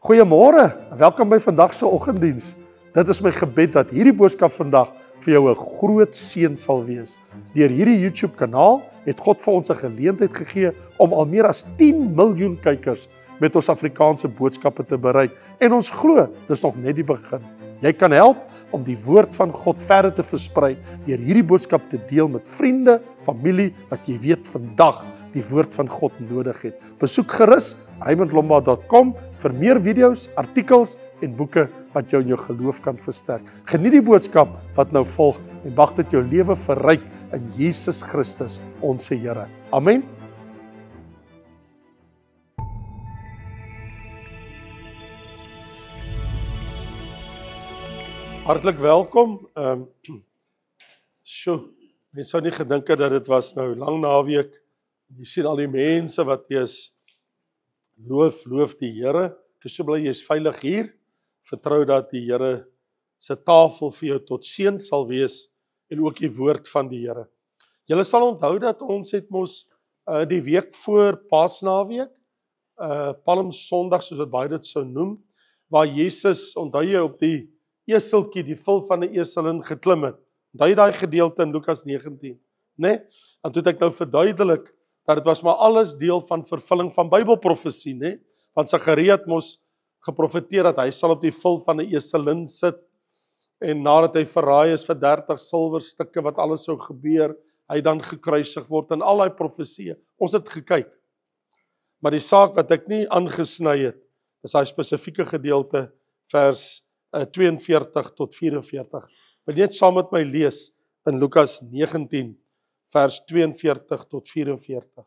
Goeiemôre, welkom by vandag se oggenddiens. Dit is my gebed dat hierdie boodskap vandag vir jou 'n groot seën sal wees. Deur hierdie YouTube kanaal het God vir ons 'n geleentheid gegee om al meer as 10 miljoen kykers met ons Afrikaanse boodskappe te bereik. En ons glo, dis nog net die begin. Jy kan help om die woord van God verder te versprei deur hierdie boodskap te deel met vriende, familie wat jy weet vandag die woord van God nodig het. Besoek gerus raymondlomba.com vir meer video's, artikels en boeke wat jou in jou geloof kan versterk. Geniet die boodskap wat nou volg en mag dit jou lewe verryk in Jesus Christus, ons Here. Amen. Hartlik welkom. Mens sou nie gedink het dat dit was nou lang naweek. Jy sien al die mense wat is loof die Here. Ek is so bly jy is veilig hier. Vertrou dat die Here se tafel vir jou tot seën sal wees en ook die woord van die Here. Julle sal onthou dat ons het mos die week voor Paasnaweek, Palm Sondag soos wat baie dit sou noem, waar Jesus, onthou jy, op die eseltjie, die vil van 'n esel in geklim het. Onthou jy daai gedeelte in Lukas 19, né? En toe het ek nou verduidelik dat dit was maar alles deel van vervulling van Bybelprofesie, né? Want Sagaria het mos geprofeteer dat hy sal op die vil van 'n eselin sit en nadat hy verraai is vir 30 silwerstukke wat alles sou gebeur, hy dan gekruisig word en al daai profesieë. Ons het gekyk. Maar die saak wat ek nie aangesny het, is daai spesifieke gedeelte vers 42 tot 44. Wil net saam met my lees in Lukas 19 vers 42 tot 44.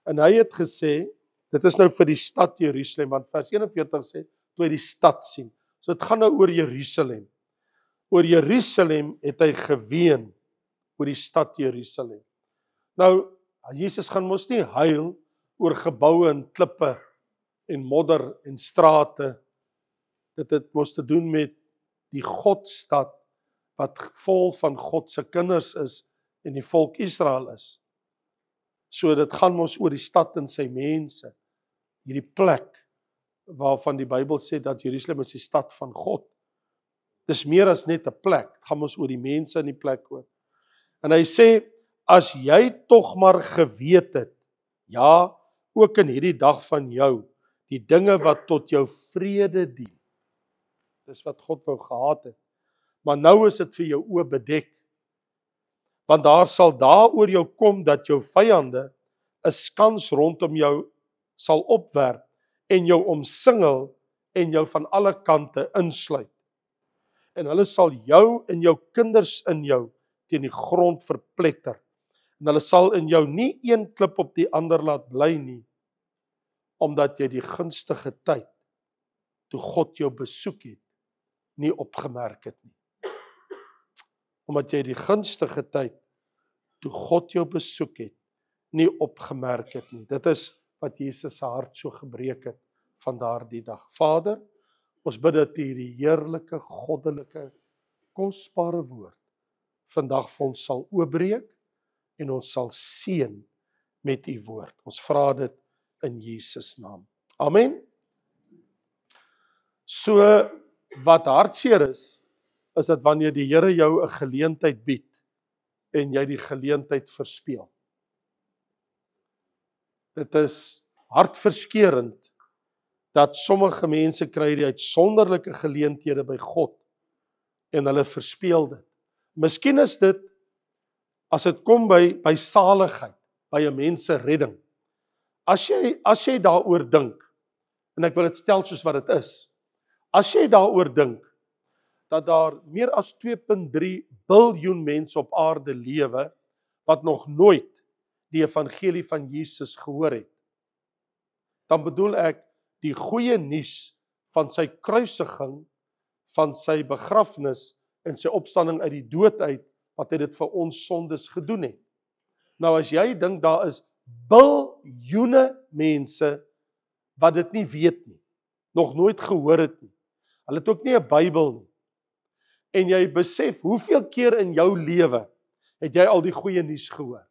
En hy het gesê, dit is nou vir die stad Jerusalem, want vers 41 sê, toe hy die stad sien. So dit gaan nou oor Jerusalem. Oor Jerusalem het hy geween, oor die stad Jerusalem. Nou, Jesus gaan mos nie huil oor geboue en klippe en modder en strate. Dit het mos te doen met die Godstad wat vol van God se kinders is en die volk Israel is. So dit gaan mos oor die stad en sy mense. Hierdie plek waarvan die Bybel sê dat Jerusalem is die stad van God. Dis meer as net 'n plek. Dit gaan mos oor die mense in die plek ook. En hy sê, as jy tog maar geweet het, ja, ook in hierdie dag van jou, die dinge wat tot jou vrede dien. Dis wat God wou gehad het. Maar nou is dit vir jou oë bedek. Want daar sal daaroor jou kom dat jou vyande 'n skans rondom jou sal opwerp en jou omsingel en jou van alle kante insluit. En hulle sal jou en jou kinders in jou teen die grond verpletter. En hulle sal in jou nie een klip op die ander laat bly nie, omdat jy die gunstige tyd, toe God jou besoek het, nie opgemerk het nie. Omdat jy die gunstige tyd, toe God jou besoek het, nie opgemerk het nie. Dit is wat Jesus se hart so gebreek het van daardie dag. Vader, ons bid dat U hierdie heerlike, goddelike, kosbare woord vandag vir ons sal oopbreek en ons sal seën met U woord. Ons vra dit in Jesus naam. Amen. So wat hartseer is dit wanneer die Here jou 'n geleentheid bied en jy die geleentheid verspeel. Dit is hartverskeurend dat sommige mense kry die uitsonderlike geleenthede by God en hulle verspeel dit. Miskien is dit as dit kom by saligheid, by 'n mens se redding. As jy daaroor dink, en ek wil dit stel soos wat dit is, as jy daaroor dink dat daar meer as 2.3 biljoen mense op aarde lewe wat nog nooit die evangelie van Jesus gehoor het, dan bedoel ek die goeie nuus van sy kruisiging, van sy begrafnis en sy opstanding uit die dood uit, wat hy dit vir ons sondes gedoen het. Nou as jy dink daar is biljoene mense wat dit nie weet nie, nog nooit gehoor het nie. Hulle het ook nie 'n Bybel nie. En jy besef, hoeveel keer in jou lewe het jy al die goeie nuus gehoor?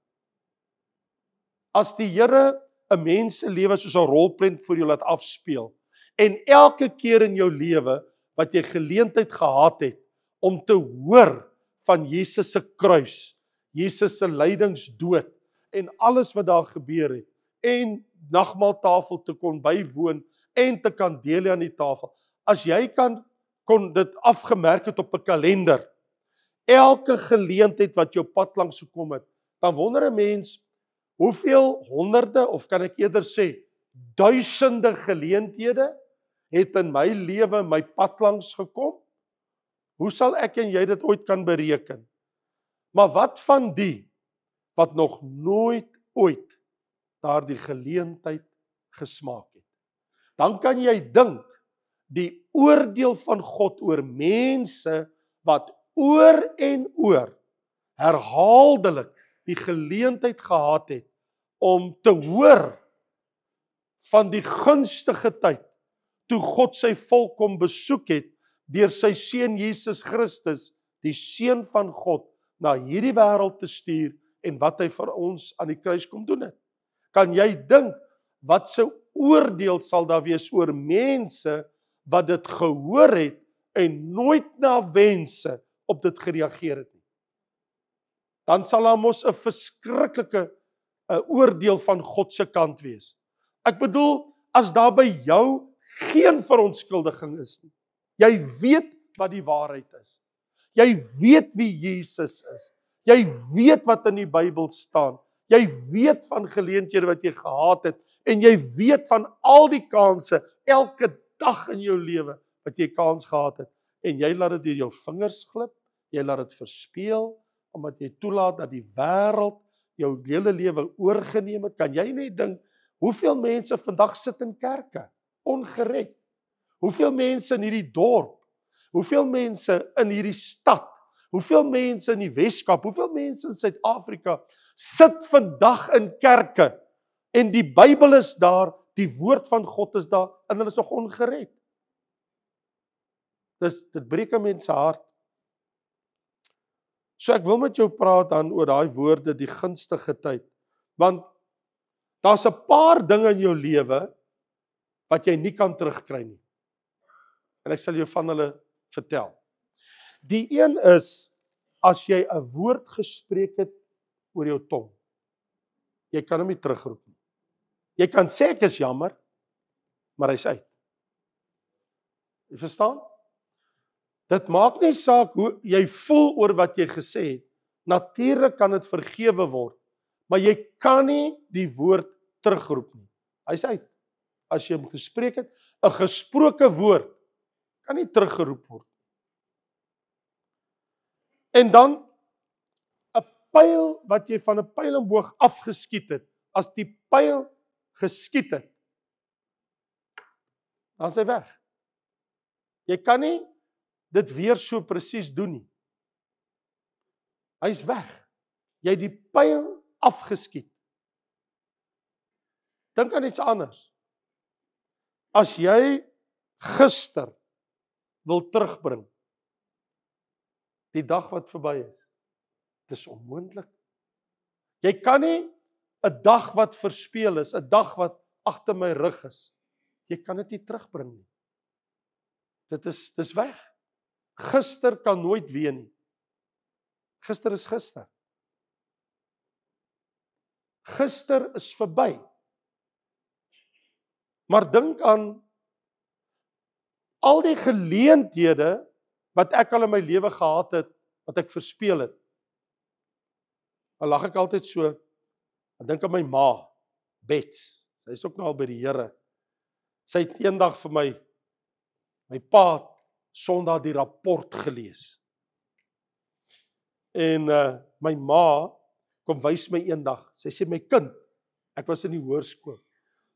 As die Here 'n mens se lewe soos 'n rolprent vir jou laat afspeel. En elke keer in jou lewe wat jy geleentheid gehad het om te hoor van Jesus se kruis, Jesus se lydingsdood en alles wat daar gebeur het en nagmaaltafel te kon bywoon en te kan deel aan die tafel. As jy kon dit afgemerk het op 'n kalender, elke geleentheid wat jou pad langs gekom het, dan wonder 'n mens hoeveel honderde of kan ek eerder sê duisende geleenthede het in my lewe my pad langs gekom. Hoe sal ek en jy dit ooit kan bereken? Maar wat van die wat nog nooit ooit daardie geleentheid gesmaak het? Dan kan jy dink die oordeel van God oor mense wat oor en oor herhaaldelik die geleentheid gehad het om te hoor van die gunstige tyd toe God sy volk kom besoek het deur sy seun Jesus Christus, die seun van God, na hierdie wêreld te stuur en wat hy vir ons aan die kruis kom doen het. Kan jy dink wat se oordeel sal daar wees oor mense wat dit gehoor het en nooit na wense op dit gereageer het nie? Dan sal daar mos 'n verskriklike oordeel van God se kant wees. Ek bedoel, as daar by jou geen verontskuldiging is nie. Jy weet wat die waarheid is. Jy weet wie Jesus is. Jy weet wat in die Bybel staan. Jy weet van geleenthede wat jy gehad het en jy weet van al die kansse elke dag in jou lewe wat jy kans gehad het en jy laat dit deur jou vingers glip, jy laat dit verspeel omdat jy toelaat dat die wêreld jou hele lewe oorgeneem het. Kan jy net dink hoeveel mense vandag sit in kerke ongered? Hoeveel mense in hierdie dorp? Hoeveel mense in hierdie stad? Hoeveel mense in die Weskaap? Hoeveel mense in Suid-Afrika sit vandag in kerke en die Bybel is daar, die woord van God is daar en hulle is nog ongered? Dit breek 'n mens se hart. So ek wil met jou praat dan oor daai woorde, die gunstige tyd. Want daar's 'n paar dinge in jou lewe wat jy nie kan terugkry nie. En ek sal jou van hulle vertel. Die een is, as jy 'n woord gespreek het oor jou tong, jy kan hom nie terugroep nie. Jy kan sê ek is jammer, maar hy's uit. Jy verstaan? Dit maak nie saak hoe jy voel oor wat jy gesê het. Natuurlik kan dit vergewe word, maar jy kan nie die woord terugroep nie. Hy's uit. As jy hom gespreek het, 'n gesproke woord kan nie teruggeroep word. En dan 'n pyl wat jy van 'n pyl en boog afgeskiet het, as die pyl geskiet het, dan is hy weg. Jy kan nie dit weer so presies doen nie. Hy's weg. Jy het die pyl afgeskiet. Dink aan iets anders. As jy gister wil terugbring, die dag wat verby is, dis onmoontlik. Jy kan nie 'n dag wat verspeel is, 'n dag wat agter my rug is, jy kan dit nie terugbring nie. Dis weg. Gister kan nooit weer nie. Gister is gister. Gister is verby. Maar dink aan al die geleenthede wat ek al in my lewe gehad het, wat ek verspeel het. Dan lag ek altyd so, ek dink aan my ma, Bets, sy is ook nou al by die Here. Sy het eendag vir my pa Sondag die rapport gelees. En my ma kom wys my eendag, sy sê my kind, ek was in die hoërskool.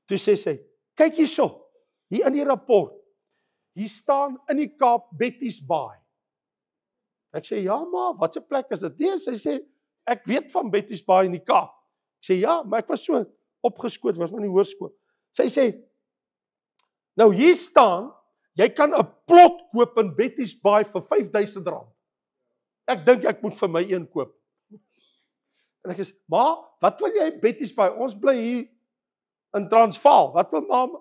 Toe sê sy, kyk hierso, hier in die rapport, hier staan in die Kaap Betty's Baai. Ek sê, ja ma, wat 'n plek is dit? Nee, sy sê, ek weet van Betty's Baai in die Kaap. Ek sê, ja, maar ek was so opgeskoot, was maar in die hoërskool. Sy sê, nou hier staan, jy kan 'n plot koop in Betty's Baai vir R5,000. Ek dink ek moet vir my een koop. En ek sê, ma, wat wil jy Betty's Baai? Ons bly hier in Transvaal. Wat 'n naam?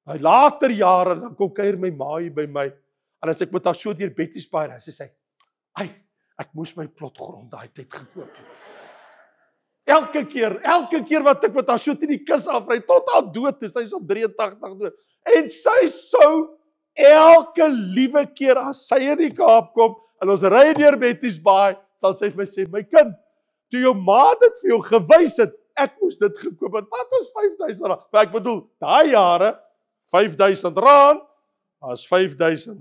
My later jare dan kom kuier my ma hier by my en as ek met haar so deur Betty's Bay ry, sy sê, "Ai, ek moes my plotgrond daai tyd gekoop het." Elke keer wat ek met haar so teen die kus afry tot haar dood toe, sy is op 83 dood. En sy sou elke liewe keer as sy in die Kaap kom en ons ry deur Betty's Bay, sal sy vir my sê, "My kind, toe jou ma dit vir jou gewys het, ek moes dit gekoop het. Wat is R5,000? Maar ek bedoel, daai jare R5,000 as R5,000,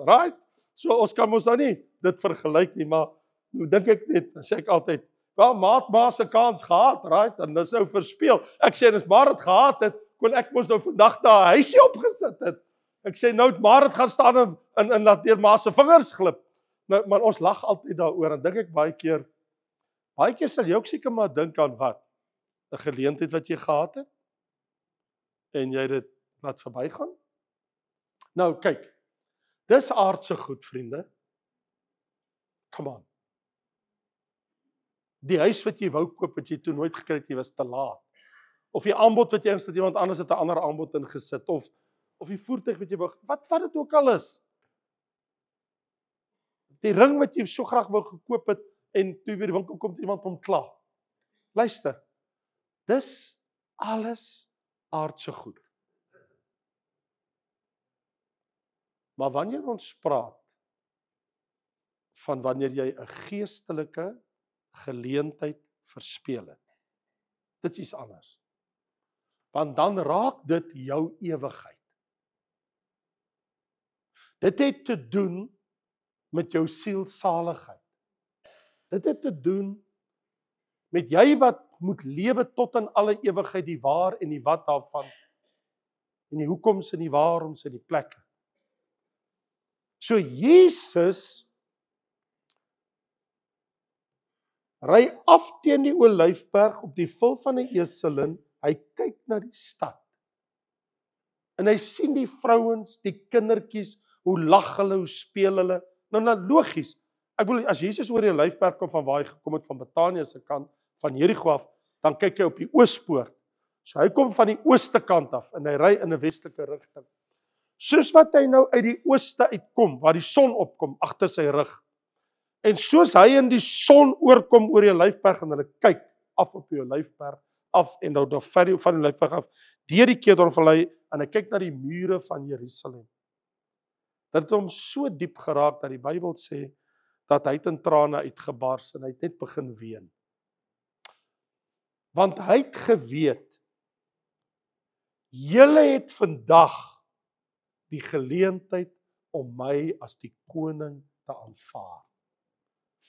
right? So ons kan mos nou nie dit vergelyk nie, maar nou dink ek net, dan sê ek altyd, wel maat se kans gehad, right? En dis nou verspeel. Ek sê as maar dit gehad het, kon ek mos nou vandag daar 'n huisie opgesit het. Ek sê nou maar dit gaan staan in laat deur ma se vingers glip. Nou, maar ons lag altyd daaroor en dink ek baie keer sal jy ook seker maar dink aan wat? 'n geleentheid wat jy gehad het en jy dit laat verbygaan. Nou kyk, dis aardse goed, vriende. Come on. Die huis wat jy wou koop, wat jy toe nooit gekry het, jy was te laat. Of die aanbod wat jy insit, iemand anders het 'n ander aanbod ingesit, of die voertuig wat jy wou, wat dit ook al is. Die ring wat jy so graag wou gekoop het, en toe by die winkel kom iemand om kla. Luister, dis alles aardse goed. Maar wanneer ons praat van wanneer jy 'n geestelike geleentheid verspeel het, dit is iets anders. Want dan raak dit jou ewigheid. Dit het te doen met jou sielsaligheid. Dit het te doen met jy wat moet lewe tot in alle ewigheid, die waar en die wat daarvan, en die hoekoms en die waaroms en die plekke. So Jesus ry af teen die Olyfberg op die vul van 'n eselin, hy kyk na die stad. En hy sien die vrouens, die kindertjies, hoe lag hulle, hoe speel hulle. Nou logies. Ek bedoel, as Jesus oor die Olyfberg kom van waar hy gekom het van Betanië se kant, van Jerigo af, dan kyk hy op die oospoort. So hy kom van die ooste kant af en hy ry in 'n westelike rigting. Soos wat hy nou uit die ooste uitkom, waar die son opkom agter sy rug. En soos hy in die son oorkom oor die Olyfberg en hulle kyk af op die Olyfberg af en nou ver van die Olyfberg af deur die Kedronvallei en hy kyk na die mure van Jerusalem. Dit het hom so diep geraak dat die Bybel sê dat hy het in trane uitgebars en hy het net begin ween. Want hy het geweet, julle het vandag die geleentheid om my as die koning te aanvaar.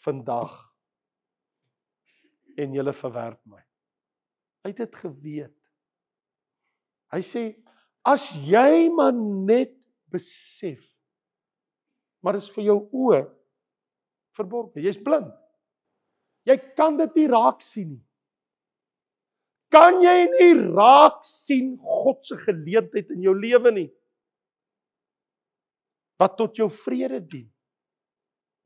Vandag. En julle verwerp my. Hy het dit geweet. Hy sê, as jy maar net besef, maar is vir jou oë verborge, jy's blind. Jy kan dit nie raak sien nie. Kan jy nie raak sien God se geleentheid in jou lewe nie? Wat tot jou vrede dien.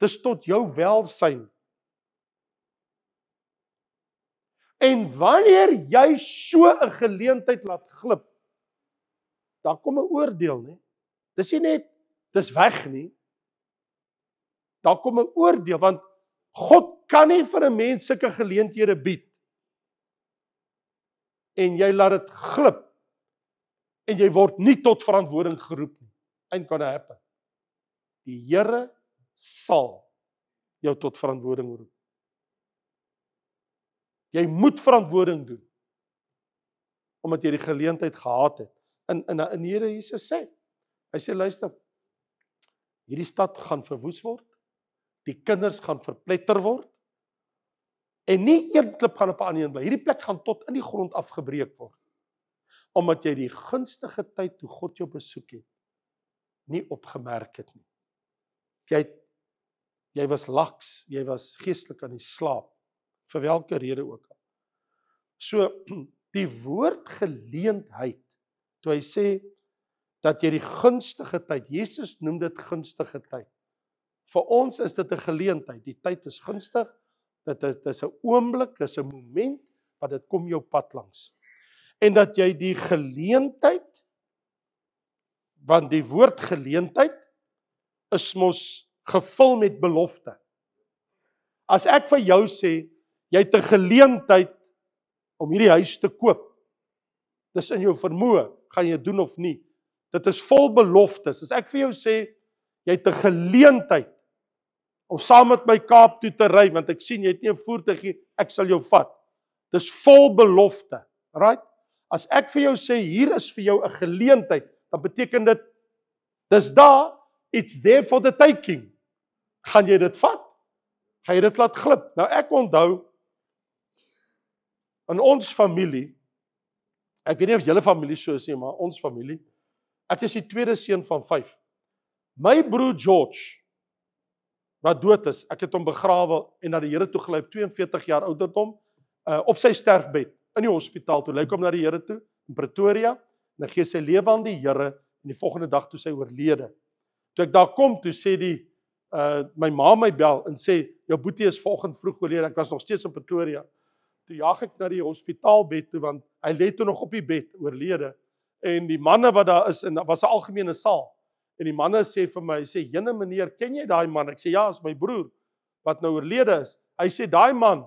Dis tot jou welsyn. En wanneer jy so 'n geleentheid laat glip, dan kom 'n oordeel, né? Dis nie net, dis weg nie. Dan kom 'n oordeel, want God kan nie vir 'n mens sulke geleenthede bied. En jy laat dit glip. En jy word nie tot verantwoording geroep nie. Ain't gonna happen. Die Here sal jou tot verantwoording roep. Jy moet verantwoording doen. Omdat jy die geleentheid gehad het. En die Here Jesus sê, hy sê luister, hierdie stad gaan verwoes word. Die kinders gaan verpletter word. En nie een klip gaan op 'n ander een bly. Hierdie plek gaan tot in die grond afgebreek word. Omdat jy die gunstige tyd toe God jou besoek het, nie opgemerk het nie. Jy was laks, jy was geestelik aan die slaap, vir watter rede ook al. So, die woord geleentheid, toe hy sê, dat jy die gunstige tyd, Jesus noem dit gunstige tyd. Vir ons is dit 'n geleentheid, die tyd is gunstig, dit is 'n oomblik, dit is 'n moment, wat dit kom jou pad langs. en dat jy die geleentheid, want die woord geleentheid is mos gevul met belofte. As ek vir jou sê, jy het 'n geleentheid om hierdie huis te koop, dis in jou vermoë, gaan jy doen of nie. Dit is vol beloftes. As ek vir jou sê, jy het 'n geleentheid om saam met my Kaap toe te ry, want ek sien jy het nie 'n voertuig nie, ek sal jou vat. Dis vol belofte, right? As ek vir jou sê, hier is vir jou 'n geleentheid, dan beteken dit, dis daar, it's there for the taking. Gaan jy dit vat? Gaan jy dit laat glip? Nou ek onthou, in ons familie, ek weet nie of julle familie so is nie, maar ons familie, ek is die tweede seun van 5. My broer George, wat dood is, ek het hom begrawe en na die Here toe gelei op 42 jaar ouderdom, op sy sterfbed, in die hospitaal, toe lei kom na die Here toe, in Pretoria, en hy gee sy lewe aan die Here, en die volgende dag toe sy oorlede. Toe ek daar kom, toe sê my ma my bel, en sê, jou boetie is vanoggend vroeg oorlede, ek was nog steeds in Pretoria. Toe jaag ek na die hospitaalbed toe, want hy lê toe nog op die bed, oorlede, en die manne wat daar is, en was 'n algemene saal, en die manne sê vir my, sê, jene meneer, ken jy daai man? Ek sê, ja, is my broer, wat nou oorlede is. Hy sê, daai man,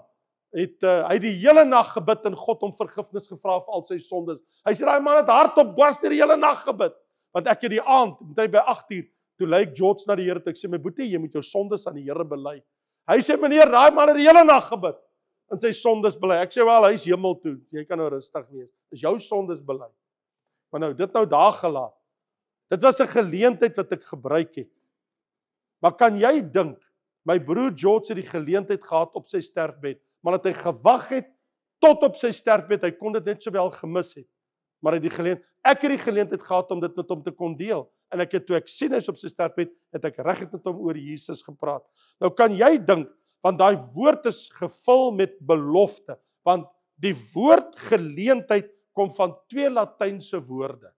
hy die hele nag gebid en God om vergifnis gevra vir al sy sondes. Hy sê, daai man het hardop dwars deur die hele nag gebid, want ek het die aand, omtrent by 8:00, toe lei George na die Here, toe ek sê, my boetie, jy moet jou sondes aan die Here bely. Hy sê, meneer, daai man het die hele nag gebid, en sy sondes bely. Ek sê, wel, hy is hemel toe, jy kan nou rustig wees, dis jou sondes bely. Maar nou, dit nou daar gelaat. Dit was 'n geleentheid wat ek gebruik het. Maar kan jy dink, my broer George het die geleentheid gehad op sy sterfbed, maar dat hy gewag het tot op sy sterfbed, hy kon dit net sowel gemis het. Maar ek het die geleentheid gehad om dit met hom te kon deel. En ek het, toe ek sien hy is op sy sterfbed, het ek regtig met hom oor Jesus gepraat. Nou kan jy dink, want daai woord is gevul met belofte, want die woord geleentheid kom van 2 Latynse woorde.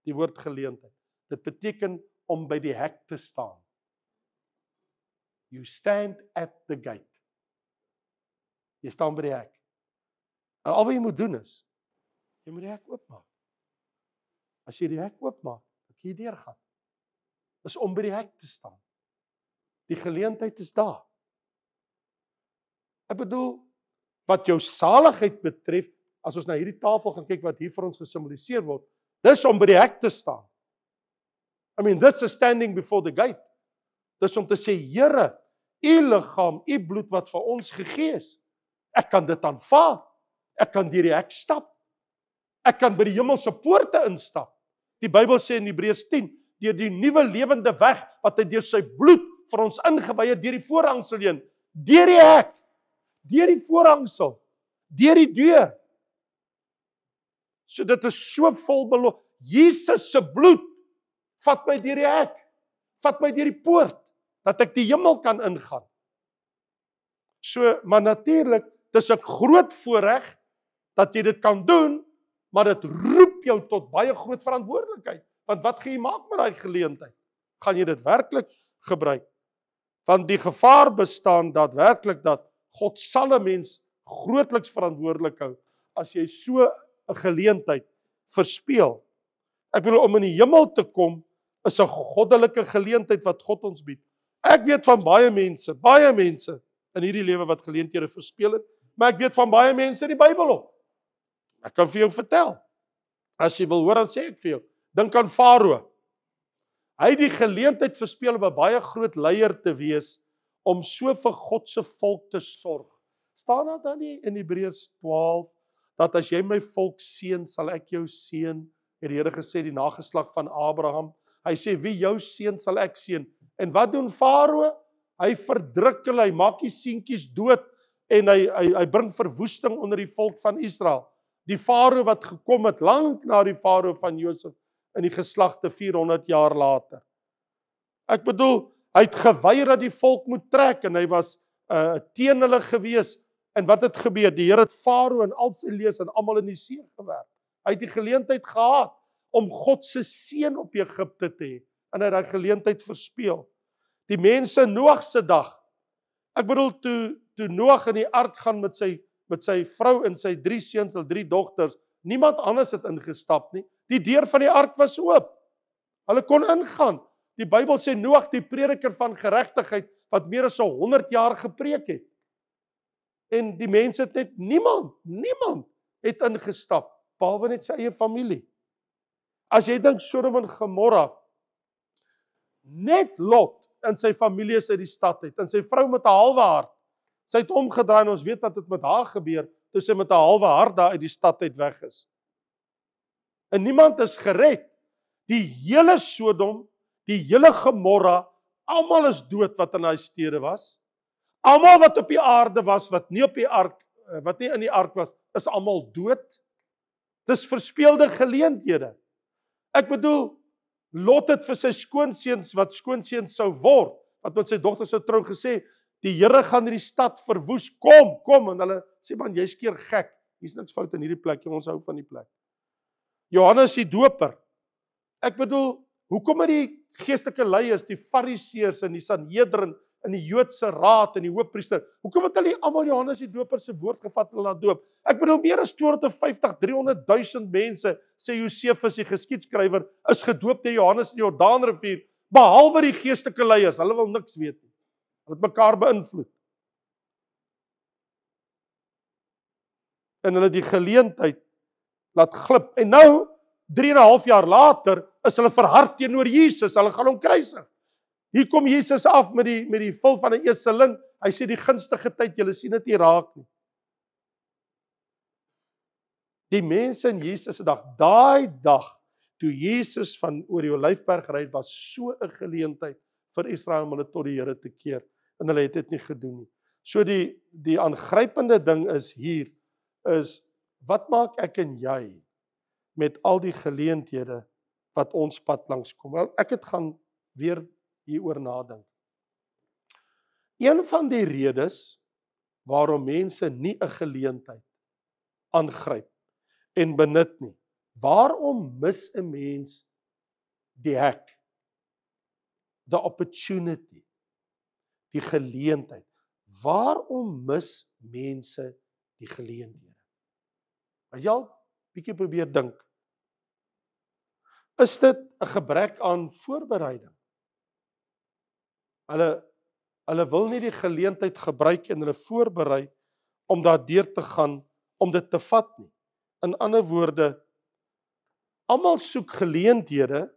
Die woord geleentheid. Dit beteken om by die hek te staan. You stand at the gate. Jy staan by die hek. En al wat jy moet doen is, jy moet die hek oopmaak. As jy die hek oopmaak, dan kan jy deurgaan. Dis om by die hek te staan. Die geleentheid is daar. Ek bedoel, wat jou saligheid betref, as ons na hierdie tafel gaan kyk wat hier vir ons gesimboliseer word, dis om by die hek te staan. I mean, this is standing before the gate. Dis om te sê, Here, u liggaam, u bloed wat vir ons gegee is, ek kan dit aanvaar. Ek kan deur die hek stap. Ek kan by die hemelse poorte instap. Die Bybel sê in Hebreërs 10, deur die nuwe lewende weg wat hy deur sy bloed vir ons ingewy het, deur die voorhangsel heen, deur die hek, deur die voorhangsel, deur die deur. So dit is so vol belofte. Jesus se bloed vat my deur die hek, vat my deur die poort, dat ek die hemel kan ingaan. So, maar natuurlik, dis 'n groot voorreg dat jy dit kan doen, maar dit roep jou tot baie groot verantwoordelikheid. Want wat gaan jy maak met daai geleentheid? Gaan jy dit werklik gebruik? Want die gevaar bestaan daadwerklik dat God sal 'n mens grootliks verantwoordelik hou as jy so 'n geleentheid verspeel. Ek bedoel, om in die hemel te kom is 'n goddelike geleentheid wat God ons bied. Ek weet van baie mense in hierdie lewe wat geleenthede verspeel het, maar ek weet van baie mense in die Bybel ook. Ek kan vir jou vertel. As jy wil hoor, dan sê ek vir jou, dink aan Farao. Hy het die geleentheid verspeel om 'n baie groot leier te wees, om so vir God se volk te sorg. Staan daar dan nie in Hebreërs 12, dat as jy my volk seën, sal ek jou seën, het die Here gesê, die nageslag van Abraham. Hy sê, wie jou seën, sal ek seën. En wat doen Farao? Hy verdruk hulle, hy maak die seentjies dood, en hy bring verwoesting onder die volk van Israel. Die Farao wat gekom het, lank na die Farao van Josef, in die geslagte 400 jaar later. Ek bedoel, hy het geweier dat die volk moet trek, en hy was teen hulle gewees, en wat het gebeur? Die Here het Farao en al sy lees en almal in die see gewerp. Hy het die geleentheid gehad om God se seën op Egipte te hê, en hy het daai geleentheid verspeel. Die mense in Noag se dag, ek bedoel, toe Noag in die ark gaan met sy vrou en sy 3 seuns en 3 dogters, Niemand anders het ingestap nie. Die deur van die ark was oop. Hulle kon ingaan. Die Bybel sê Noag, die prediker van geregtigheid, wat meer as 100 jaar gepreek het. En die mense het net niemand het ingestap, behalwe net sy eie familie. As jy dink Sodom en Gomorra, net Lot en sy familie is uit die stad uit, en sy vrou met 'n halwe hart, sy het omgedraai en ons weet wat het met haar gebeur, toe sy met 'n halwe hart daar uit die stad uit weg is. En niemand is gered. Die hele Sodom, die hele Gomorra, almal is dood wat in daai stede was. Almal wat op die aarde was, wat nie op die ark, wat nie in die ark was, is almal dood. Dis verspeelde geleenthede. Ek bedoel, Lot het vir sy skoonseuns, wat skoonseuns sou word, wat met sy dogter sou trou, gesê, die Here gaan hierdie stad verwoes, kom, en hulle sê, man, jy's keer gek, hier's niks fout in hierdie plek, ons hou van die plek. Johannes die Doper, ek bedoel, hoekom het die geestelike leiers, die Fariseërs en die Sanhedrin, in die Joodse raad en die hoofpriester, hoekom het hulle almal Johannes die Doper se woord gevat en laat doop? Ek bedoel, meer as 250, 300.000 mense, sê Josefus die geskiedskrywer, is gedoop deur Johannes in die Jordaanrivier, behalwe die geestelike leiers, hulle wil niks weet nie. Hulle het mekaar beïnvloed. En hulle die geleentheid laat glip. En nou, 3,5 jaar later, is hulle verhard teenoor Jesus, hulle gaan hom kruisig. Hier kom Jesus af met die vul van 'n eseling. Hy sê die gunstige tyd, julle sien dit nie raak nie. Die mense in Jesus se dag, daai dag toe Jesus van oor die Olyfberg ry, was so 'n geleentheid vir Israel om hulle tot die Here te keer. En hulle het dit nie gedoen nie. So die aangrypende ding is hier, is wat maak ek en jy met al die geleenthede wat ons pad langs kom? Wel, ek het gaan weer hieroor nadink. Een van die redes waarom mense nie 'n geleentheid aangryp en benut nie. Waarom mis 'n mens die hek? The opportunity, die geleentheid. Waarom mis mense die geleenthede? As jy al bietjie probeer dink, is dit 'n gebrek aan voorbereiding? Hulle wil nie die geleentheid gebruik en hulle voorberei om daardeur te gaan, om dit te vat nie. In ander woorde, almal soek geleenthede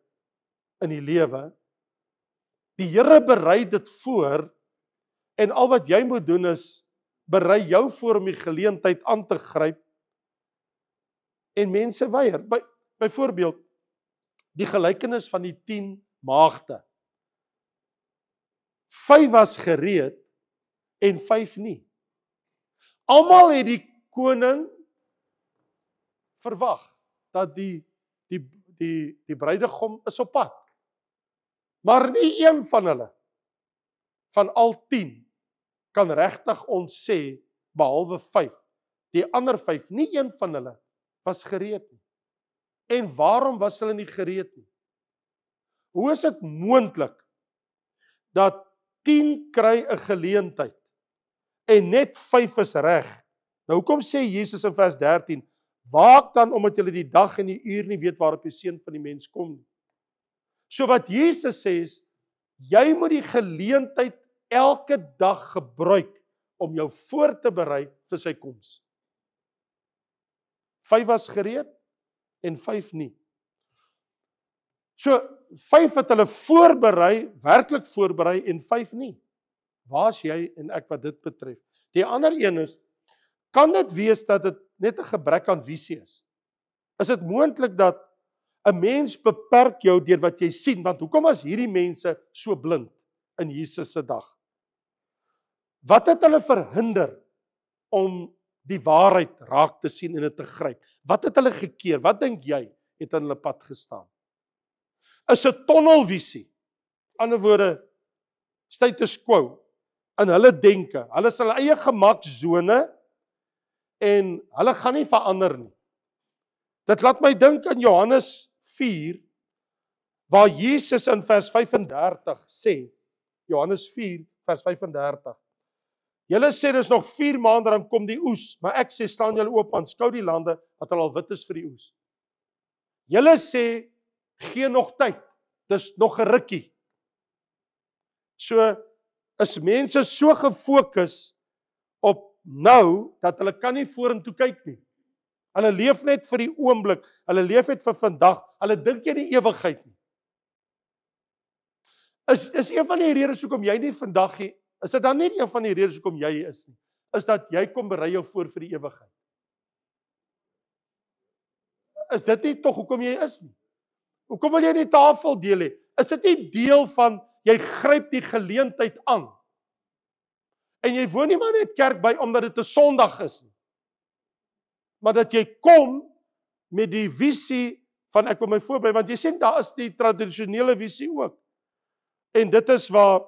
in die lewe. Die Here berei dit voor en al wat jy moet doen is berei jou voor om die geleentheid aan te gryp. En mense weier. Byvoorbeeld, die gelykenis van die 10 maagde. 5 was gereed en 5 nie. Almal het die koning verwag dat die bruidegom is op pad. Maar nie een van hulle, van al 10, kan regtig ons sê, behalwe 5. Die ander 5, nie een van hulle, was gereed nie. En waarom was hulle nie gereed nie? Hoe is dit moontlik dat 10 kry 'n geleentheid en net 5 is reg? Nou hoekom sê Jesus in vers 13, waak dan omdat julle die dag en die uur nie weet waarop die seun van die mens kom nie. So wat Jesus sê is, jy moet die geleentheid elke dag gebruik om jou voor te berei vir sy koms. 5 was gereed en 5 nie. So 5 het hulle voorberei, werklik voorberei en 5 nie. Waar is jy en ek wat dit betref? Die ander een is, kan dit wees dat dit net 'n gebrek aan visie is? Is dit moontlik dat 'n mens beperk jou deur wat jy sien? Want hoekom was hierdie mense so blind in Jesus se dag? Wat het hulle verhinder om die waarheid raak te sien en dit te gryp? Wat het hulle gekeer? Wat dink jy het in hulle pad gestaan? Is 'n tunnelvisie. Ander woorde, status quo in hulle denke. Hulle is hulle eie gemaksone en hulle gaan nie verander nie. Dit laat my dink aan Johannes 4, waar Jesus in vers 35 sê, Johannes 4 vers 35, Julle sê dis nog 4 maande dan kom die oes, maar ek sê staan julle oop, aanskou die lande wat al wit is vir die oes. Julle sê gee nog tyd. Dis nog 'n rukkie. So is mense so gefokus op nou dat hulle kan nie vorentoe kyk nie. Hulle leef net vir die oomblik, hulle leef net vir vandag, hulle dink nie die ewigheid nie. Is een van die redes hoekom jy nie vandag nie, is dit dan nie een van die redes hoekom jy is nie, is dat jy kom berei jou voor vir die ewigheid. Is dit nie tog hoekom jy is nie? Hoekom wil jy nie tafel deel hê? Is dit nie deel van, jy gryp die geleentheid aan? En jy woon nie maar net kerk by, omdat dit 'n Sondag is nie. Maar dat jy kom met die visie van ek wil my voorberei, want jy sien daar is die tradisionele visie ook. En dit is waar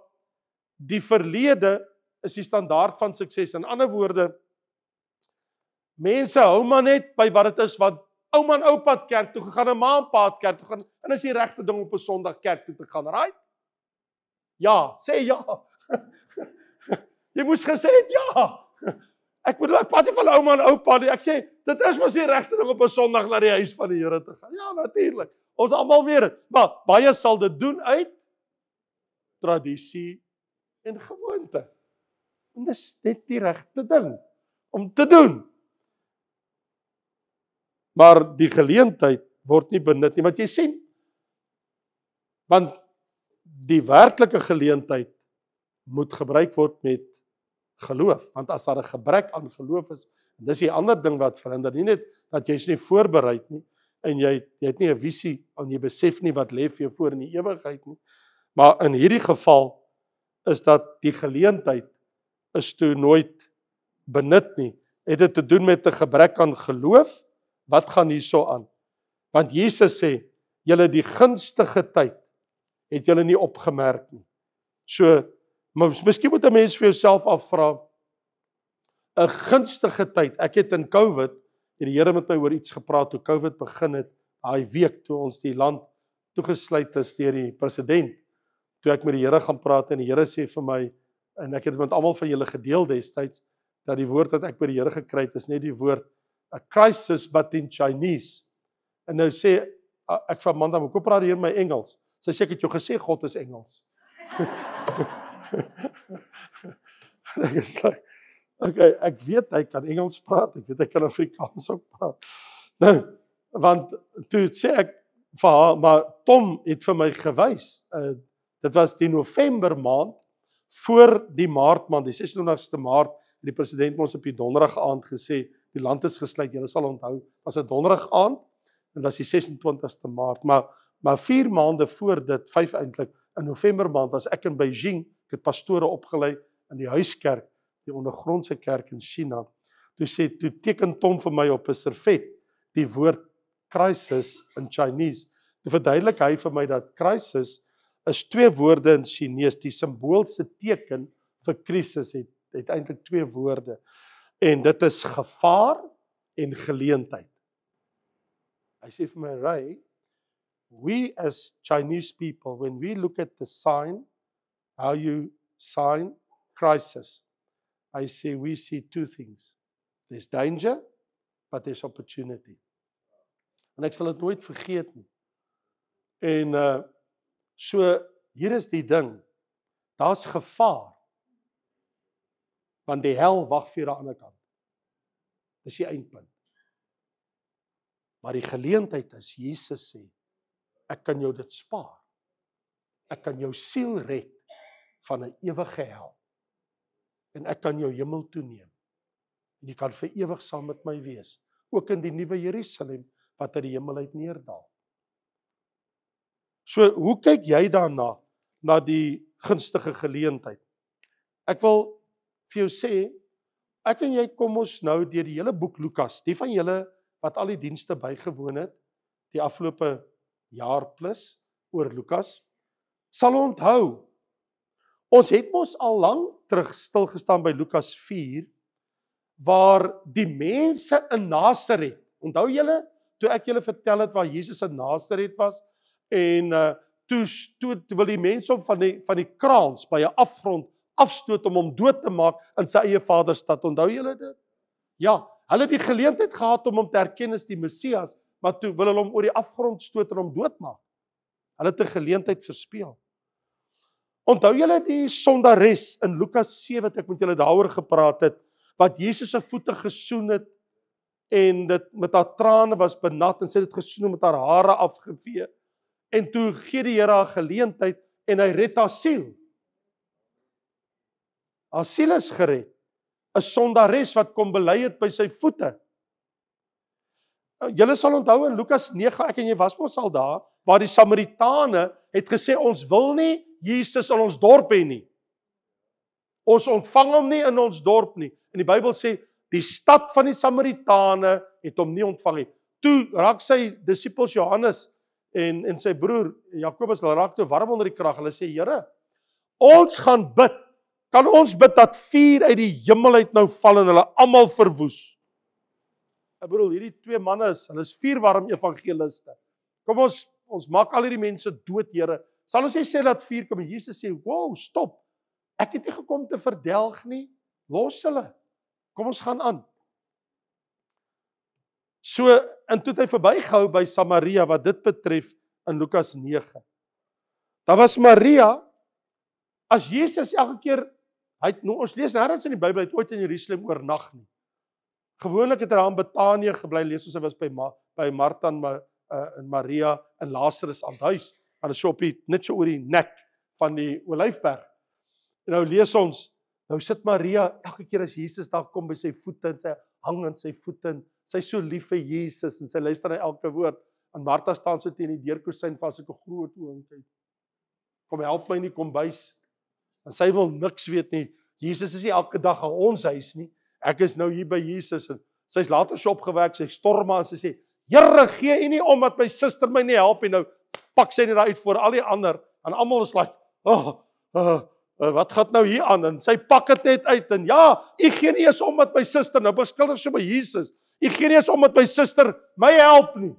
die verlede is die standaard van sukses. In ander woorde, mense hou maar net by wat dit is, wat ouma en oupa het kerk toe gegaan, en ma en pa het kerk toe gegaan, en is die regte ding op 'n Sondag kerk toe te gaan, right? Ja, sê ja. Jy moes gesê het ja. Ek bedoel, ek praat nie van ouma en oupa nie. Ek sê, dit is mos die regte ding op 'n Sondag na die huis van die Here te gaan. Ja, natuurlik. Ons almal weet dit. Maar baie sal dit doen uit tradisie en gewoonte. En dis net die regte ding om te doen. Maar die geleentheid word nie benut nie, want jy sien, want die werklike geleentheid moet gebruik word met geloof, want as daar 'n gebrek aan geloof is, en dis die ander ding wat verhinder, nie net dat jy's nie voorberei nie, en jy het nie 'n visie, en jy besef nie wat lê vir jou voor in die ewigheid nie, maar in hierdie geval is dat die geleentheid is toe nooit benut nie, het dit te doen met 'n gebrek aan geloof. Wat gaan hierso aan? Want Jesus sê, julle die gunstige tyd het julle nie opgemerk nie. So, miskien moet 'n mens vir jouself afvra, 'n gunstige tyd. Ek het in COVID, die Here met my oor iets gepraat toe COVID begin het, daai week toe ons die land toegesluit is deur die president. Toe ek met die Here gaan praat en die Here sê vir my, en ek het met almal van julle gedeel destyds, dat die woord wat ek by die Here gekry het is net die woord a crisis but in Chinese. En nou sê ek vir Amanda, hoekom praat jy in my Engels? Sy sê ek het jou gesê God is Engels. Ek is like, okay, ek weet hy kan Engels praat, ek weet hy kan Afrikaans ook praat. Nou, want toe sê ek vir haar, maar Tom het vir my gewys, dit was die November maand, voor die Maart maand, die 26ste Maart, die president ons op die donderdag aand gesê, die land is gesluit, julle sal onthou, was 'n donderdag aand, en was die 26ste Maart, maar 4 maande voor dit, 5 eintlik, in November maand was ek in Beijing, ek het pastore opgelei in die huiskerk, die ondergrondse kerk in China. Toe teken Tom vir my op 'n servet die woord crisis in Chinese. Toe verduidelik hy vir my dat crisis is 2 woorde in Chinees, die simboolse teken vir krisis het eintlik 2 woorde. En dit is gevaar en geleentheid. Hy sê vir my, Ray, we as Chinese people, when we look at the sign, how you sign crisis, I say we see 2 things. There's danger, but there's opportunity. En ek sal dit nooit vergeet nie. En so, hier is die ding, daar's gevaar, want die hel wag vir die ander kant. Dis die eindpunt. Maar die geleentheid is, Jesus sê, ek kan jou dit spaar. Ek kan jou siel red van 'n ewige hel. En ek kan jou hemel toeneem. En jy kan vir ewig saam met my wees. Ook in die nuwe Jerusalem, wat uit die hemel uit neerdal. So, hoe kyk jy daarna, na die gunstige geleentheid? Ek wil vir jou sê, ek en jy kom ons nou deur die hele boek Lukas, die van julle wat al die dienste bygewoon het, die afgelope jaar plus, oor Lukas, sal onthou, ons het mos al lank terug stilgestaan by Lukas 4, waar die mense in Nasaret, onthou julle, toe ek julle vertel het waar Jesus in Nasaret was, en toe wil die mense om van die kraans by 'n afgrond afstoot om hom dood te maak in sy eie vaderstad. Onthou julle dit? Ja, hulle het die geleentheid gehad om hom te erken as die Messias, maar toe wil hulle hom oor die afgrond stoot en hom doodmaak. Hulle het 'n geleentheid verspeel. Onthou julle die sondares in Lukas 7 wat ek met julle daaroor gepraat het, wat Jesus se voete gesoen het en dit met haar trane was benat en sy het dit gesoen en met haar hare afgevee. En toe gee die Here haar geleentheid en hy red haar siel. Haar siel is gered. 'n Sondares wat kom bely het by sy voete. Julle sal onthou in Lukas 9, ek en jy was mos al daar, waar die Samaritane het gesê, ons wil nie Jesus in ons dorp hê nie. Ons ontvang hom nie in ons dorp nie. En die Bybel sê, die stad van die Samaritane het hom nie ontvang nie. Toe raak sy disippels Johannes en sy broer Jakobus, hulle raak toe warm onder die krag. Hulle sê, Here, ons gaan bid. Kan ons bid dat vuur uit die hemel uit nou val en hulle almal verwoes? Ek bedoel, hierdie twee manne hulle is vuurwarm evangeliste. Kom ons maak al hierdie mense dood, Here. Sal ons nie sê dat vuur kom? En Jesus sê, wow, stop. Ek het nie gekom te verdelg nie. Los hulle. Kom ons gaan aan. So, en toe het hy verbygehou by Samaria, wat dit betref in Lukas 9. Daar was Maria, as Jesus elke keer, ons lees nêrens in die Bybel, hy het ooit in Jerusalem oornag nie. Gewoonlik het hy daar in Betanië gebly, lees ons hy was by Martha en Maria en Lazarus aan huis, en so op net so oor die nek van die Olyfberg. En nou lees ons, nou sit Maria, elke keer as Jesus daar kom by sy voete, en sy hang aan sy voete, en sy is so lief vir Jesus, en sy luister na elke woord, en Martha staan so teen die deurkusyn van sulke groot oë en kyk, kom help my in die kombuis, en sy wil niks weet nie, Jesus is nie elke dag aan ons huis nie, ek is nou hier by Jesus, en sy is later so opgewerk, sy storm aan, sy sê, Here, gee U nie om dat my suster my nie help, en nou pak sy net daar uit voor al die ander, en almal is like, wat gaan nou hier aan, en sy pak het net uit, en ja, U gee nie eens om dat my suster, nou beskuldig so by Jesus, U gee nie eens om dat my suster my help nie,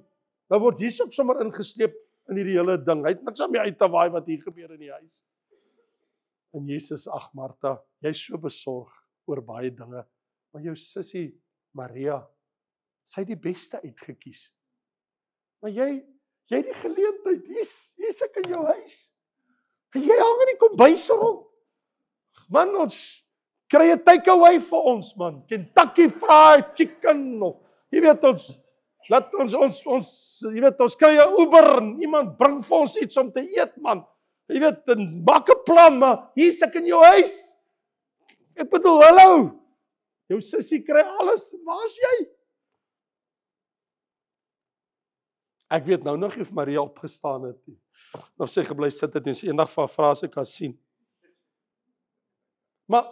nou word Jesus ook sommer ingesleep in hierdie hele ding, hy het niks aan my uit te waai wat hier gebeur in die huis, en Jesus, ag Martha, jy is so besorg oor baie dinge, maar jou sussie Maria, sy het die beste uitgekies, maar jy het die geleentheid, hier's ek in jou huis, en jy hang in die kombuis rond, man, ons kry 'n takeaway vir ons, man, Kentucky Fried Chicken, of, jy weet jy weet, ons kry 'n Uber, en iemand bring vir ons iets om te eet, man, jy weet, en maak 'n plan, maar hier's ek in jou huis, ek bedoel, hallo, jou sussie kry alles, waar is jy? Ek weet nou nog of Maria opgestaan het nie, of sy gebly sit het en sy eendag vir haar vra as ek kan sien. Maar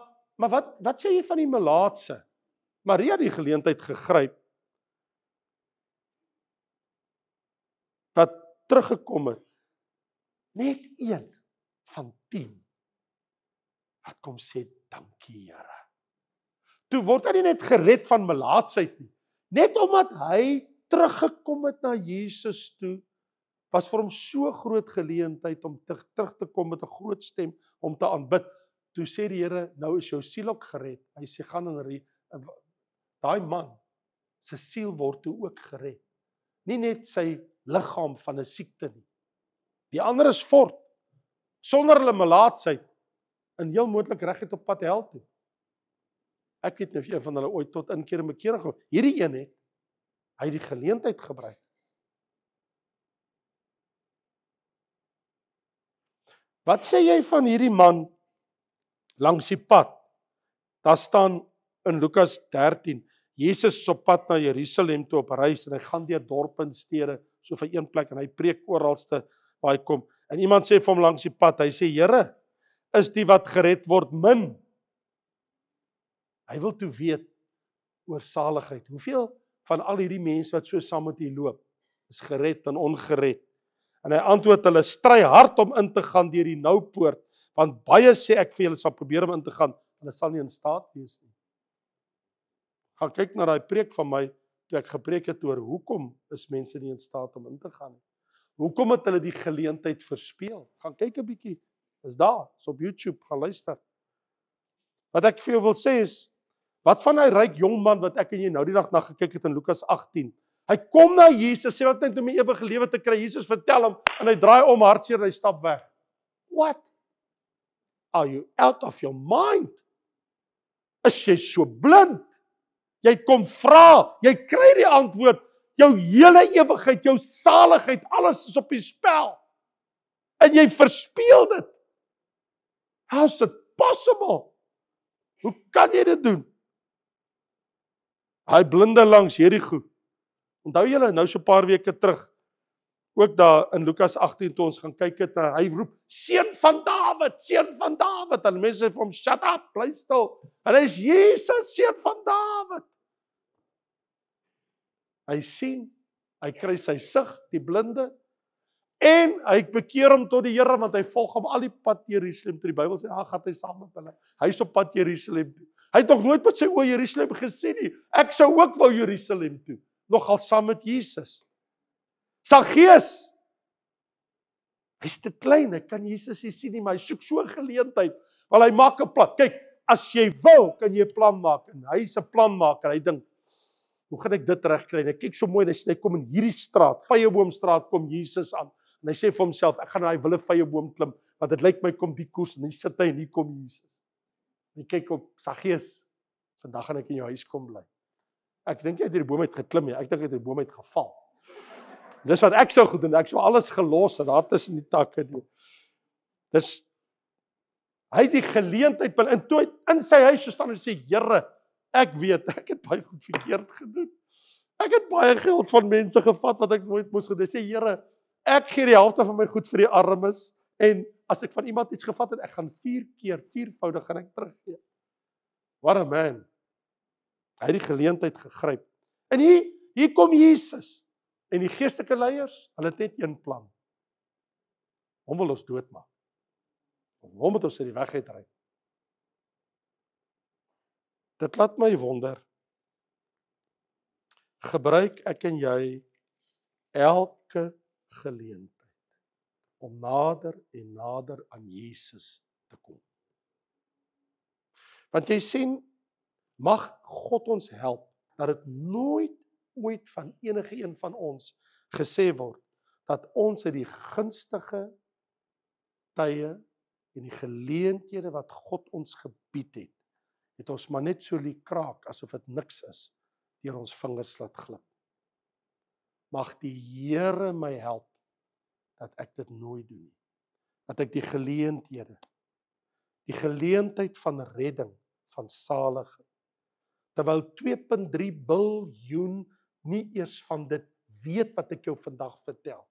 wat sê jy van die melaatse? Maria het die geleentheid gegryp, wat teruggekom het, net een van 10, wat kom sê, dankie Here. Toe word hy nie net gered van melaatsheid nie, net omdat hy teruggekom het na Jesus toe, was vir hom so groot geleentheid om terug te kom met 'n groot stem, om te aanbid. Toe sê die Here, nou is jou siel ook gered. Hy sê, gaan en daai man, sy siel word toe ook gered. Nie net sy liggaam van 'n siekte nie. Die ander is fort, sonder hulle melaatsheid, en heel moontlik reguit op pad hel toe. Ek het nou een van hulle ooit tot inkeer en bekering gekom. Hierdie een het, hy het die geleentheid gebruik. Wat sê jy van hierdie man langs die pad? Daar staan in Lukas 13, Jesus is op pad na Jerusalem toe op reis, en hy gaan deur dorpe en stede, so van een plek, en hy preek oralste waar hy kom. En iemand sê vir hom langs die pad, hy sê, Here, is die wat gered word min? Hy wil toe weet oor saligheid. Hoeveel van al hierdie mense wat so saam met U loop, is gered en ongered? En hy antwoord, hulle stry hard om in te gaan deur die nou poort, want baie sê ek vir julle sal probeer om in te gaan, hulle sal nie in staat wees nie. Gaan kyk na daai preek van my, toe ek gepreek het oor, hoekom is mense nie in staat om in te gaan nie? Hoekom het hulle die geleentheid verspeel? Gaan kyk 'n bietjie, is daar, is op YouTube, gaan luister. Wat ek vir jou wil sê is, wat van hy ryk jong man wat ek en jy nou die dag na gekyk het in Lukas 18. Hy kom na Jesus, sê wat net om die ewige lewe te kry. Jesus vertel hom en hy draai om hartseer en hy stap weg. What? Are you out of your mind? Is jy so blind? Jy kom vra, jy kry die antwoord. Jou hele ewigheid, jou saligheid, alles is op die spel. En jy verspeel dit. How's it possible? Hoe kan jy dit doen? Hy blinde langs Jerigo. Onthou julle nou so 'n paar weke terug, ook daar in Lukas 18 toe ons gaan kyk het, hy roep, seun van Dawid, seun van Dawid. En mense sê vir hom, shut up, bly stil. En hy is Jesus, seun van Dawid. Hy sien, hy kry sy sig, die blinde, en hy bekeer hom tot die Here, want hy volg hom al die pad Jerusalem toe. Die Bybel sê, gaan hy saam met hulle. Hy is op pad Jerusalem toe. Hy het nog nooit met sy oë Jerusalem gesien nie. Ek sou ook wou Jerusalem toe, nogal saam met Jesus. Saggeus, hy's te klein, hy kan Jesus nie sien nie, maar hy soek so 'n geleentheid, want hy maak 'n plan. Kyk, as jy wil, kan jy 'n plan maak, en hy is 'n planmaker. Hy dink, hoe gaan ek dit regkry? En hy kyk so mooi, en hy sê, hy kom in hierdie straat, Vyeboomstraat, kom Jesus aan. En hy sê vir homself, ek gaan na die wille vyeboom klim, want dit lyk my kom die koers, en hy sit hy, en hier kom Jesus. En hy kyk op, Saggeus, vandag gaan ek in jou huis kom bly. Ek dink jy het hierdie boom uit geklim, ek dink hy het hierdie boom uit geval. Dis wat ek sou gedoen, ek sou alles gelos, en daar tussen die takke doen. Dis, hy het die geleentheid, en toe hy in sy huis staan en sê, Here, ek weet, ek het baie goed verkeerd gedoen. Ek het baie geld van mense gevat, wat ek nooit moes gedoen. Sê, Here, ek gee die helfte van my goed vir die armes, en as ek van iemand iets gevat het, ek gaan 4 keer, 4voudig gaan ek teruggee. What a man. Hy het die geleentheid gegryp. En hier kom Jesus. En die geestelike leiers, hulle het net een plan. Hom wil ons doodmaak. Hom moet ons uit die weg uitry. Dit laat my wonder. Gebruik ek en jy elke geleentheid om nader en nader aan Jesus te kom. Want jy sien, mag God ons help, dat dit nooit ooit van enige een van ons gesê word, dat ons uit die gunstige tye en die geleenthede wat God ons gebied het ons maar net so liek kraak, asof dit niks is, deur ons vingers laat glip. Mag die Here my help, dat ek dit nooit doen nie. Dat ek die geleentheid van redding, van saligheid, terwyl 2.3 biljoen nie eers van dit weet wat ek jou vandag vertel.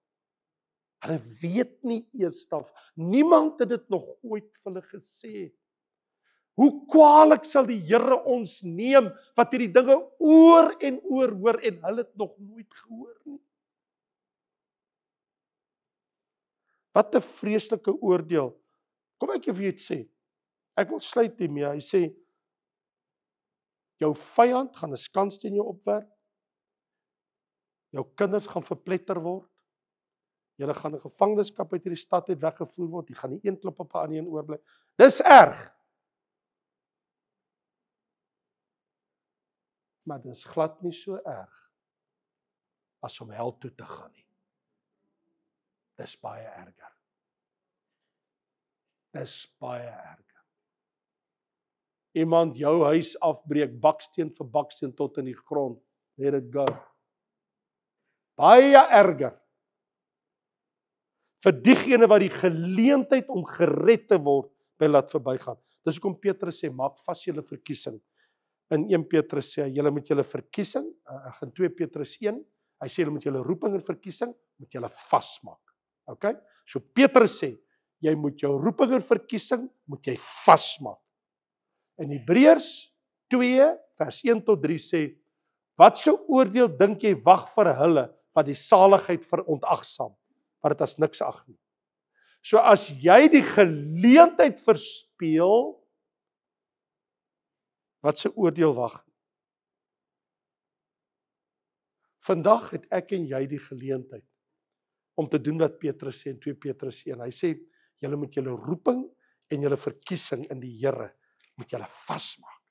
Hulle weet nie eers af. Niemand het dit nog ooit vir hulle gesê. Hoe kwaadlik sal die Here ons neem, wat hierdie dinge oor en oor hoor, en hulle het nog nooit gehoor nie. Wat 'n vreeslike oordeel. Kom ek vir jou iets sê. Ek wil sluit hiermee. Hy sê, jou vyand gaan 'n skans teen jou opwerp. Jou kinders gaan verpletter word. Julle gaan in gevangenskap uit hierdie stad uit weggevoer word. Jy gaan nie een klip op 'n ander een oorbly. Dis erg. Maar dis glad nie so erg as om hel toe te gaan nie. Dis baie erger. Dis baie erger. Iemand jou huis afbreek, baksteen vir baksteen tot in die grond. Let it go. Baie erger. Vir diegene wat die geleentheid om gered te word, by laat verbygaan. Dis hoekom Petrus sê, maak vas julle verkiesing. In 1 Petrus sê hy, julle moet julle verkiesing, in 2 Petrus 1, hy sê julle moet julle roeping en verkiesing, moet julle vasmaak. Okay? So Petrus sê, jy moet jou roeping en verkiesing, moet jy vasmaak. In Hebreërs 2, vers 1 tot 3 sê, wat so oordeel dink jy wag vir hulle, wat die saligheid verontagsaam, maar dit as niks ag nie. So as jy die geleentheid verspeel, wat se oordeel wag? Vandag het ek en jy die geleentheid om te doen wat Petrus sê in 2 Petrus 1. Hy sê, julle moet julle roeping en julle verkiesing in die Here moet julle vasmaak.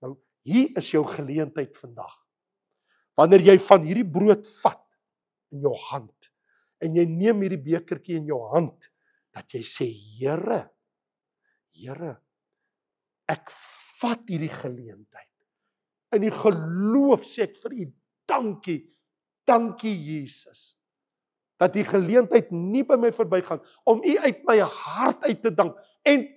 Nou, hier is jou geleentheid vandag. Wanneer jy van hierdie brood vat in jou hand, en jy neem hierdie bekertjie in jou hand, dat jy sê, Here, ek vat hierdie geleentheid. In die geloof sê ek vir u dankie Jesus, dat die geleentheid nie by my verbygaan, om u uit my hart uit te dank, en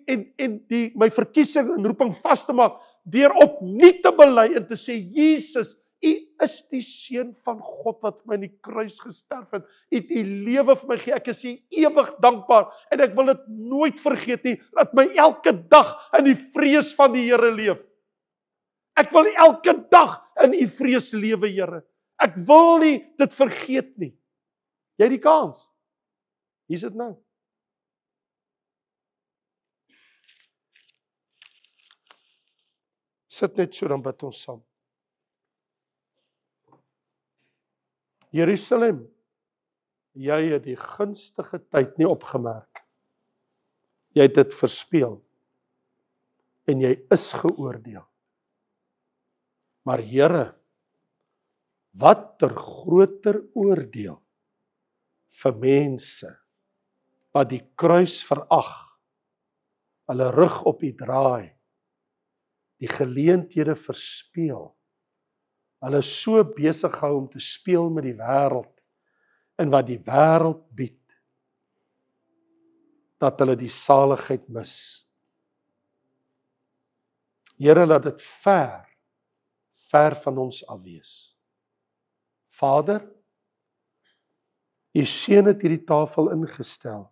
my verkiesing en roeping vas te maak, deur opnuut te bely en te sê, Jesus, u is die seun van God wat vir my in die kruis gesterf het. U het u lewe vir my gegee. Ek is u ewig dankbaar en ek wil dit nooit vergeet nie. Laat my elke dag in die vrees van die Here leef. Ek wil elke dag in u vrees lewe, Here. Ek wil nie dit vergeet nie. Jy het die kans. Hier is dit nou. Sit net so, dan bid ons saam. Jerusalem, jy het die gunstige tyd nie opgemerk. Jy het dit verspeel. En jy is geoordeel. Maar Here, watter groter oordeel vir mense wat die kruis verag, hulle rug op u draai, die geleenthede verspeel, hulle so besig hou om te speel met die wêreld en wat die wêreld bied, dat hulle die saligheid mis. Here, laat dit ver van ons af wees. Vader, u seun het hierdie tafel ingestel.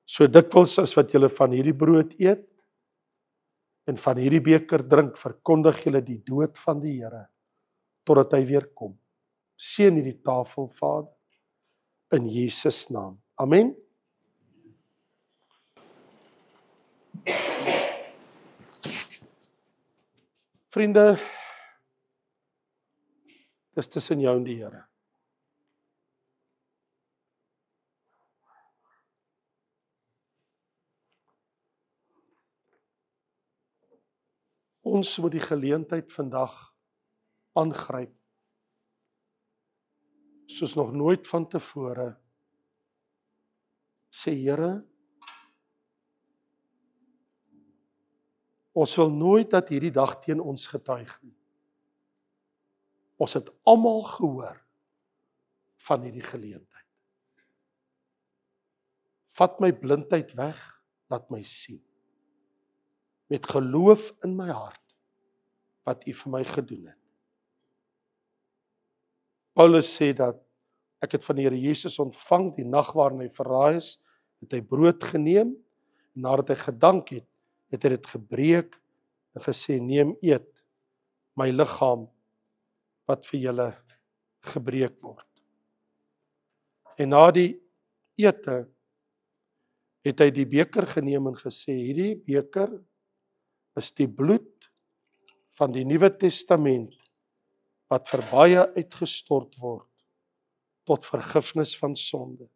So dikwels as wat julle van hierdie brood eet en van hierdie beker drink, verkondig julle die dood van die Here totdat hy weer kom. Seën hierdie tafel, Vader, in Jesus naam. Amen. Vriende, dis tussen jou en die Here. Ons moet die geleentheid vandag aangryp, soos nog nooit van tevore. Sê, Here, ons wil nooit dat hierdie dag teen ons getuig nie. Ons het almal gehoor van hierdie geleentheid. Vat my blindheid weg, laat my sien. Met geloof in my hart, wat u vir my gedoen het. Paulus sê dat, ek het van die Here Jesus ontvang, die nag waarin hy verraai is, het hy brood geneem, en nadat hy gedank het, het hy dit gebreek, en gesê, neem eet, my liggaam, wat vir julle gebreek word. En na die ete, het hy die beker geneem en gesê, hierdie beker is die bloed van die Nuwe Testament wat vir baie uitgestort word tot vergifnis van sonde.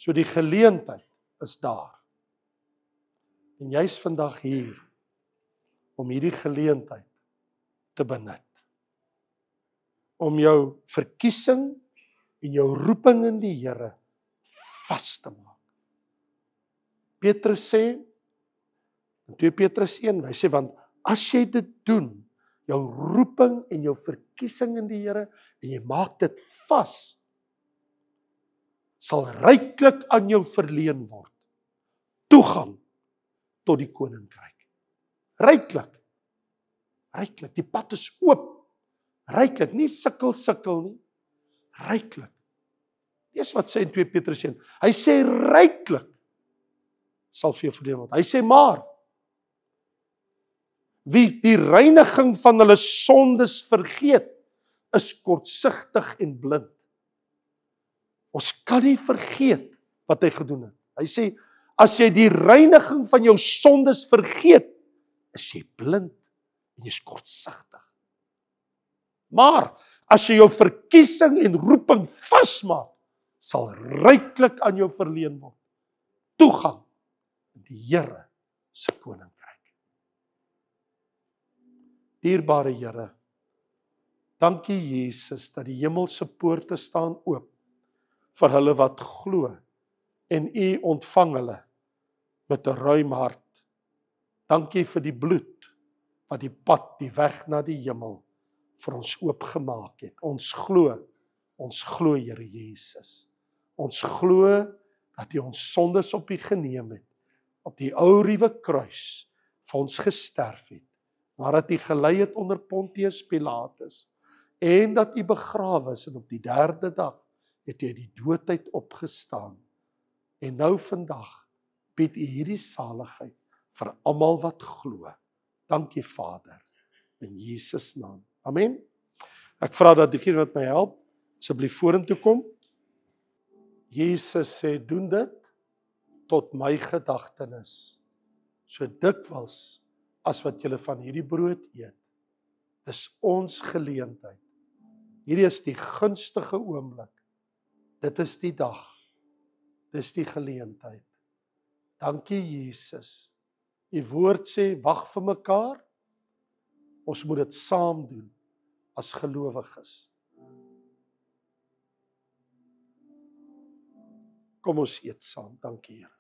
So die geleentheid is daar. En jy's vandag hier om hierdie geleentheid te benut. Om jou verkiesing en jou roeping in die Here vas te maak. Petrus sê, in 2 Petrus 1, hy sê, want as jy dit doen, jou roeping en jou verkiesing in die Here, en jy maak dit vas, sal ryklik aan jou verleen word, toegang tot die koninkryk. Ryklik, die pad is oop, ryklik, nie sukkel nie, ryklik. Dis wat sê in 2 Petrus 1, hy sê ryklik, sal vir jou verleen word. Hy sê maar, wie die reiniging van hulle sondes vergeet, is kortsigtig en blind. Ons kan nie vergeet wat hy gedoen het. Hy sê, as jy die reiniging van jou sondes vergeet, is jy blind en jy is kortsigtig. Maar, as jy jou verkiesing en roeping vasmaak, sal ryklik aan jou verleen word. Toegang in die Here se koninkryk. Dierbare Here, dankie Jesus dat die hemelse poorte staan oop vir hulle wat glo en U ontvang hulle met 'n ruim hart. Dankie vir die bloed wat die pad, die weg na die hemel vir ons oopgemaak het. Ons glo Here Jesus. Ons glo dat U ons sondes op U geneem het, op die ou ruwe kruis vir ons gesterf het, nadat U gelei het onder Pontius Pilatus, en dat U begrawe is en op die 3de dag het U uit die dood uit opgestaan. En nou vandag bied U hierdie saligheid vir almal wat glo. Dankie Vader, in Jesus naam. Amen. Ek vra dat diegene wat my help, asseblief vorentoe kom. Jesus sê, doen dit tot my gedagtenis, so dikwels as wat julle van hierdie brood eet. Dis ons geleentheid. Hierdie is die gunstige oomblik. Dit is die dag. Dis die geleentheid. Dankie Jesus. U woord sê, wag vir mekaar. Ons moet dit saam doen as gelowiges. Kom ons eet saam. Dankie Here.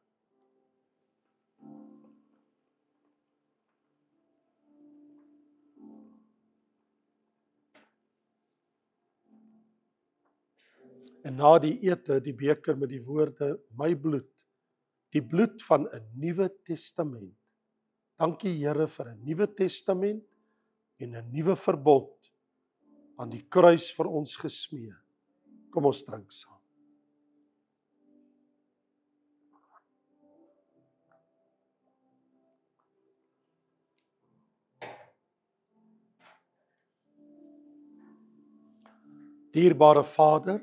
En na die ete, die beker met die woorde, my bloed, die bloed van 'n nuwe testament. Dankie Here vir 'n nuwe testament en 'n nuwe verbond aan die kruis vir ons gesmee. Kom ons drink saam. Dierbare Vader,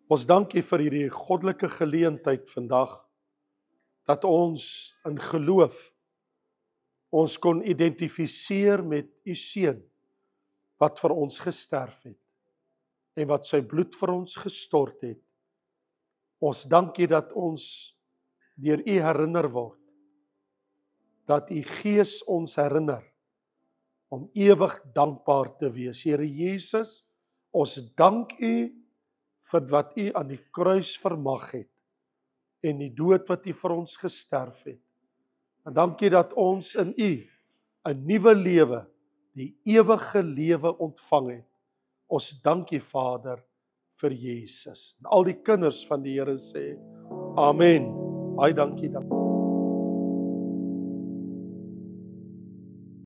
ons dankie vir hierdie goddelike geleentheid vandag, dat ons in geloof ons kon identifiseer met U Seun, wat vir ons gesterf het, en wat sy bloed vir ons gestort het. Ons dankie dat ons deur U herinner word, dat U Gees ons herinner, om ewig dankbaar te wees. Here Jesus, ons dank U vir wat U aan die kruis vermag het, en die dood wat U vir ons gesterf het. En dankie dat ons in U 'n nuwe lewe, die ewige lewe ontvang het. Ons dankie Vader vir Jesus. En al die kinders van die Here sê, Amen. Baie dankie.